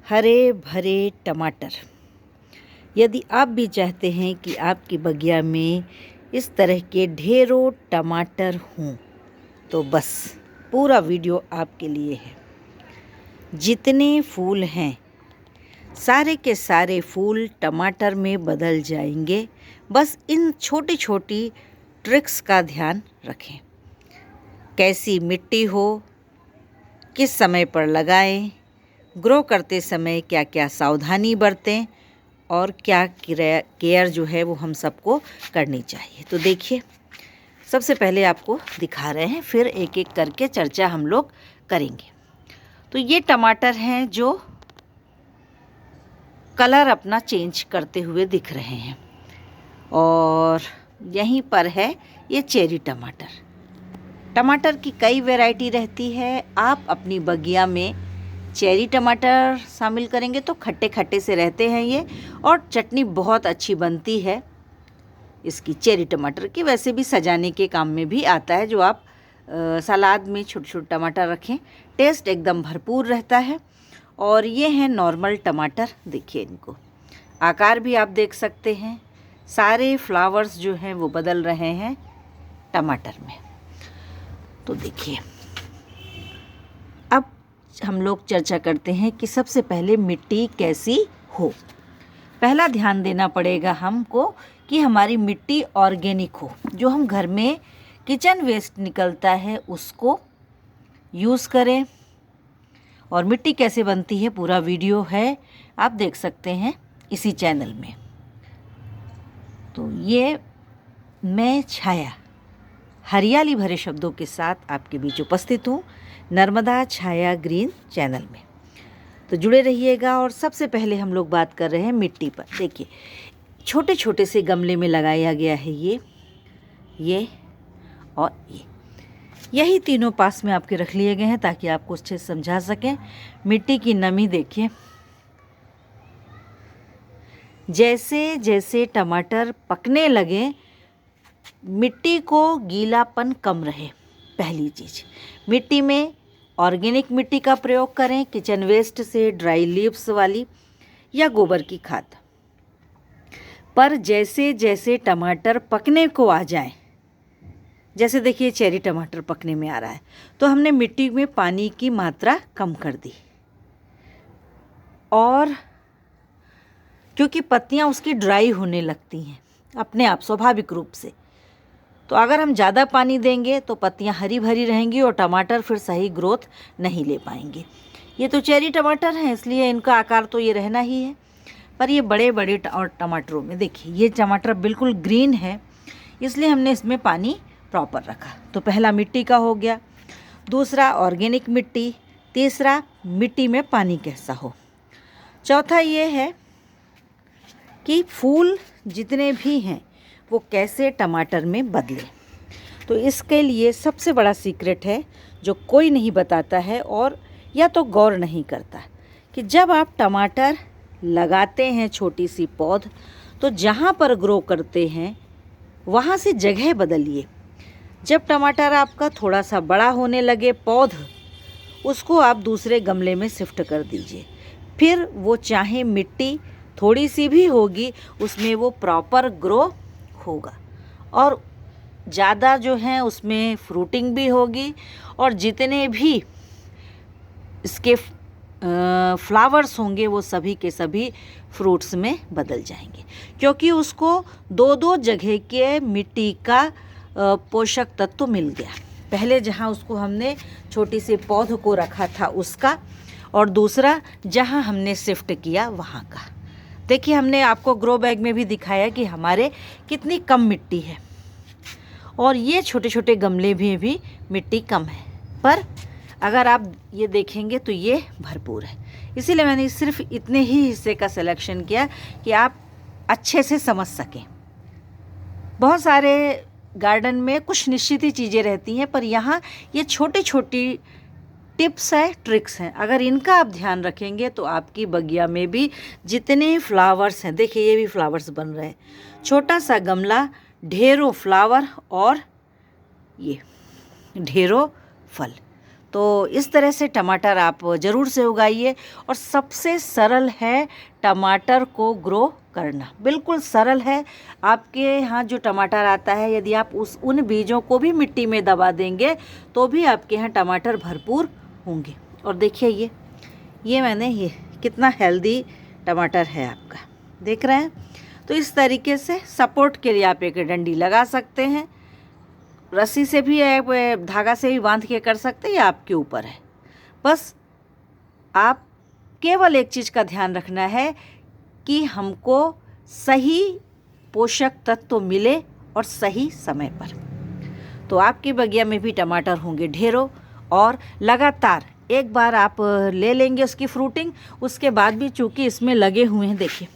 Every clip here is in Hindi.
हरे भरे टमाटर। यदि आप भी चाहते हैं कि आपकी बगिया में इस तरह के ढेरों टमाटर हों तो बस पूरा वीडियो आपके लिए है। जितने फूल हैं सारे के सारे फूल टमाटर में बदल जाएंगे। बस इन छोटी छोटी ट्रिक्स का ध्यान रखें। कैसी मिट्टी हो, किस समय पर लगाएं, ग्रो करते समय क्या क्या सावधानी बरतें और क्या केयर जो है वो हम सबको करनी चाहिए। तो देखिए, सबसे पहले आपको दिखा रहे हैं, फिर एक एक करके चर्चा हम लोग करेंगे। तो ये टमाटर हैं जो कलर अपना चेंज करते हुए दिख रहे हैं, और यहीं पर है ये चेरी टमाटर। टमाटर की कई वैरायटी रहती है। आप अपनी बगिया में चेरी टमाटर शामिल करेंगे तो खट्टे खट्टे से रहते हैं ये, और चटनी बहुत अच्छी बनती है इसकी चेरी टमाटर की। वैसे भी सजाने के काम में भी आता है, जो आप सलाद में छोटे छोटे टमाटर रखें, टेस्ट एकदम भरपूर रहता है। और ये हैं नॉर्मल टमाटर। देखिए, इनको आकार भी आप देख सकते हैं। सारे फ्लावर्स जो हैं वो बदल रहे हैं टमाटर में। तो देखिए, अब हम लोग चर्चा करते हैं कि सबसे पहले मिट्टी कैसी हो। पहला ध्यान देना पड़ेगा हमको कि हमारी मिट्टी ऑर्गेनिक हो। जो हम घर में किचन वेस्ट निकलता है उसको यूज़ करें। और मिट्टी कैसे बनती है पूरा वीडियो है, आप देख सकते हैं इसी चैनल में। तो ये मैं छाया हरियाली भरे शब्दों के साथ आपके बीच उपस्थित हूँ नर्मदा छाया ग्रीन चैनल में। तो जुड़े रहिएगा। और सबसे पहले हम लोग बात कर रहे हैं मिट्टी पर। देखिए, छोटे छोटे से गमले में लगाया गया है ये और यही तीनों पास में आपके रख लिए गए हैं ताकि आपको अच्छे से समझा सकें। मिट्टी की नमी देखिए, जैसे जैसे टमाटर पकने लगे मिट्टी को गीलापन कम रहे। पहली चीज़, मिट्टी में ऑर्गेनिक मिट्टी का प्रयोग करें, किचन वेस्ट से, ड्राई लीव्स वाली या गोबर की खाद। पर जैसे जैसे टमाटर पकने को आ जाए, जैसे देखिए चेरी टमाटर पकने में आ रहा है, तो हमने मिट्टी में पानी की मात्रा कम कर दी। और क्योंकि पत्तियां उसकी ड्राई होने लगती हैं अपने आप स्वाभाविक रूप से, तो अगर हम ज़्यादा पानी देंगे तो पत्तियां हरी भरी रहेंगी और टमाटर फिर सही ग्रोथ नहीं ले पाएंगे। ये तो चेरी टमाटर हैं इसलिए इनका आकार तो ये रहना ही है। पर ये बड़े बड़े और टमाटरों में देखिए, ये टमाटर बिल्कुल ग्रीन है इसलिए हमने इसमें पानी प्रॉपर रखा। तो पहला मिट्टी का हो गया, दूसरा ऑर्गेनिक मिट्टी, तीसरा मिट्टी में पानी कैसा हो, चौथा ये है कि फूल जितने भी हैं वो कैसे टमाटर में बदले। तो इसके लिए सबसे बड़ा सीक्रेट है जो कोई नहीं बताता है और या तो गौर नहीं करता, कि जब आप टमाटर लगाते हैं छोटी सी पौध, तो जहाँ पर ग्रो करते हैं वहाँ से जगह बदलिए। जब टमाटर आपका थोड़ा सा बड़ा होने लगे पौध, उसको आप दूसरे गमले में शिफ्ट कर दीजिए। फिर वो चाहे मिट्टी थोड़ी सी भी होगी उसमें वो प्रॉपर ग्रो होगा, और ज़्यादा जो है उसमें फ्रूटिंग भी होगी, और जितने भी इसके फ्लावर्स होंगे वो सभी के सभी फ्रूट्स में बदल जाएंगे। क्योंकि उसको दो दो जगह के मिट्टी का पोषक तत्व मिल गया। पहले जहाँ उसको हमने छोटी सी पौध को रखा था उसका, और दूसरा जहाँ हमने शिफ्ट किया वहाँ का। देखिए, हमने आपको ग्रो बैग में भी दिखाया कि हमारे कितनी कम मिट्टी है, और ये छोटे छोटे गमले में भी मिट्टी कम है, पर अगर आप ये देखेंगे तो ये भरपूर है। इसीलिए मैंने सिर्फ इतने ही हिस्से का सिलेक्शन किया कि आप अच्छे से समझ सकें। बहुत सारे गार्डन में कुछ निश्चित ही चीज़ें रहती हैं, पर यहाँ ये छोटी छोटी टिप्स है, ट्रिक्स हैं। अगर इनका आप ध्यान रखेंगे तो आपकी बगिया में भी जितने फ्लावर्स हैं, देखिए ये भी फ्लावर्स बन रहे हैं, छोटा सा गमला, ढेरों फ्लावर और ये ढेरों फल। तो तो इस तरह से टमाटर आप ज़रूर से उगाइए। और सबसे सरल है टमाटर को ग्रो करना, बिल्कुल सरल है। आपके यहाँ जो टमाटर आता है, यदि आप उन बीजों को भी मिट्टी में दबा देंगे तो भी आपके यहाँ टमाटर भरपूर होंगे। और देखिए ये मैंने ये कितना हेल्दी टमाटर है आपका, देख रहे हैं। तो इस तरीके से सपोर्ट के लिए आप एक डंडी लगा सकते हैं, रस्सी से भी धागा से भी बांध के कर सकते हैं, या आपके ऊपर है। बस आप केवल एक चीज़ का ध्यान रखना है कि हमको सही पोषक तत्व मिले और सही समय पर। तो आपके बगिया में भी टमाटर होंगे ढेरों, और लगातार एक बार आप ले लेंगे उसकी फ्रूटिंग, उसके बाद भी चूँकि इसमें लगे हुए हैं, देखिए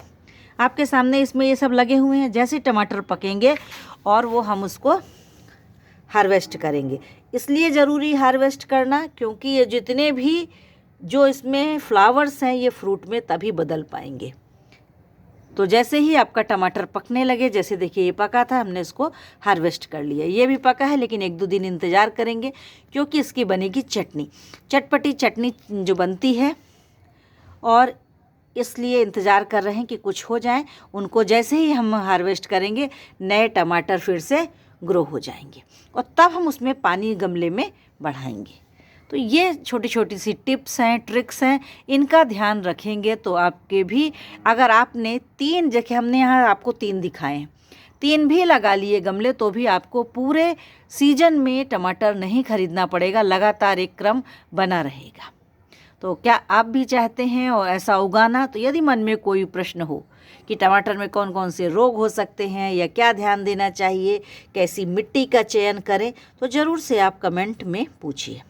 आपके सामने इसमें ये सब लगे हुए हैं। जैसे टमाटर पकेंगे और वो हम उसको हार्वेस्ट करेंगे। इसलिए ज़रूरी हार्वेस्ट करना, क्योंकि ये जितने भी जो इसमें फ्लावर्स हैं ये फ्रूट में तभी बदल पाएंगे। तो जैसे ही आपका टमाटर पकने लगे, जैसे देखिए ये पका था, हमने इसको हार्वेस्ट कर लिया। ये भी पका है, लेकिन 1-2 दिन इंतज़ार करेंगे, क्योंकि इसकी बनेगी चटनी, चटपटी चटनी जो बनती है। और इसलिए इंतज़ार कर रहे हैं कि कुछ हो जाए। उनको जैसे ही हम हार्वेस्ट करेंगे, नए टमाटर फिर से ग्रो हो जाएंगे, और तब हम उसमें पानी गमले में बढ़ाएंगे। तो ये छोटी छोटी सी टिप्स हैं, ट्रिक्स हैं, इनका ध्यान रखेंगे तो आपके भी, अगर आपने 3 जगह, हमने यहाँ आपको 3 दिखाए हैं, 3 भी लगा लिए गमले, तो भी आपको पूरे सीजन में टमाटर नहीं खरीदना पड़ेगा, लगातार एक क्रम बना रहेगा। तो क्या आप भी चाहते हैं और ऐसा उगाना? तो यदि मन में कोई प्रश्न हो कि टमाटर में कौन कौन से रोग हो सकते हैं, या क्या ध्यान देना चाहिए, कैसी मिट्टी का चयन करें, तो ज़रूर से आप कमेंट में पूछिए।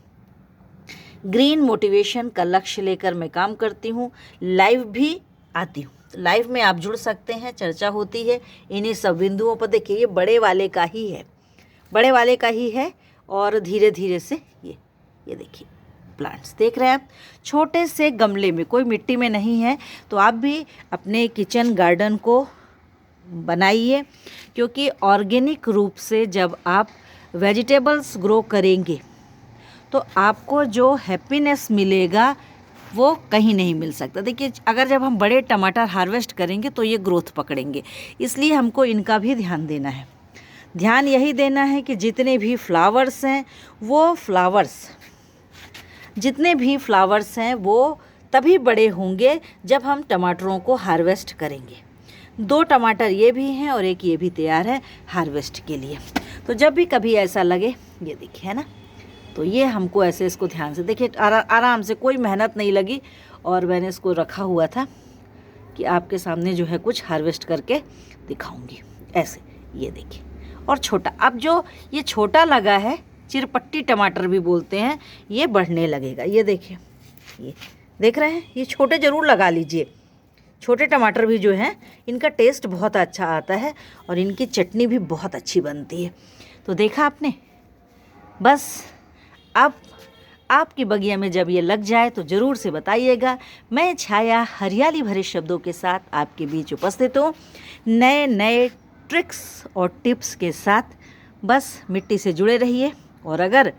ग्रीन मोटिवेशन का लक्ष्य लेकर मैं काम करती हूँ, लाइव भी आती हूँ। लाइव में आप जुड़ सकते हैं, चर्चा होती है इन्हीं सब बिंदुओं पर। देखिए ये बड़े वाले का ही है, और धीरे धीरे से ये देखिए प्लांट्स देख रहे हैं आप, छोटे से गमले में, कोई मिट्टी में नहीं है। तो आप भी अपने किचन गार्डन को बनाइए, क्योंकि ऑर्गेनिक रूप से जब आप वेजिटेबल्स ग्रो करेंगे तो आपको जो हैप्पीनेस मिलेगा वो कहीं नहीं मिल सकता। देखिए अगर जब हम बड़े टमाटर हार्वेस्ट करेंगे तो ये ग्रोथ पकड़ेंगे, इसलिए हमको इनका भी ध्यान देना है। ध्यान यही देना है कि जितने भी फ्लावर्स हैं वो तभी बड़े होंगे जब हम टमाटरों को हार्वेस्ट करेंगे। 2 टमाटर ये भी हैं और एक ये भी तैयार है हार्वेस्ट के लिए। तो जब भी कभी ऐसा लगे, ये देखिए है ना, तो ये हमको ऐसे इसको ध्यान से देखिए, आराम से, कोई मेहनत नहीं लगी, और मैंने इसको रखा हुआ था कि आपके सामने जो है कुछ हार्वेस्ट करके दिखाऊंगी। ऐसे ये देखिए, और छोटा, अब जो ये छोटा लगा है, चिरपट्टी टमाटर भी बोलते हैं, ये बढ़ने लगेगा। ये देखिए, ये देख रहे हैं, ये छोटे ज़रूर लगा लीजिए। छोटे टमाटर भी जो हैं इनका टेस्ट बहुत अच्छा आता है, और इनकी चटनी भी बहुत अच्छी बनती है। तो देखा आपने, बस अब आपकी बगिया में जब ये लग जाए तो ज़रूर से बताइएगा। मैं छाया हरियाली भरे शब्दों के साथ आपके बीच उपस्थित हूँ, नए नए ट्रिक्स और टिप्स के साथ। बस मिट्टी से जुड़े रहिए, और अगर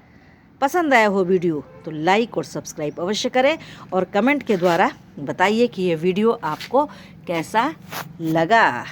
पसंद आया हो वीडियो तो लाइक और सब्सक्राइब अवश्य करें, और कमेंट के द्वारा बताइए कि ये वीडियो आपको कैसा लगा।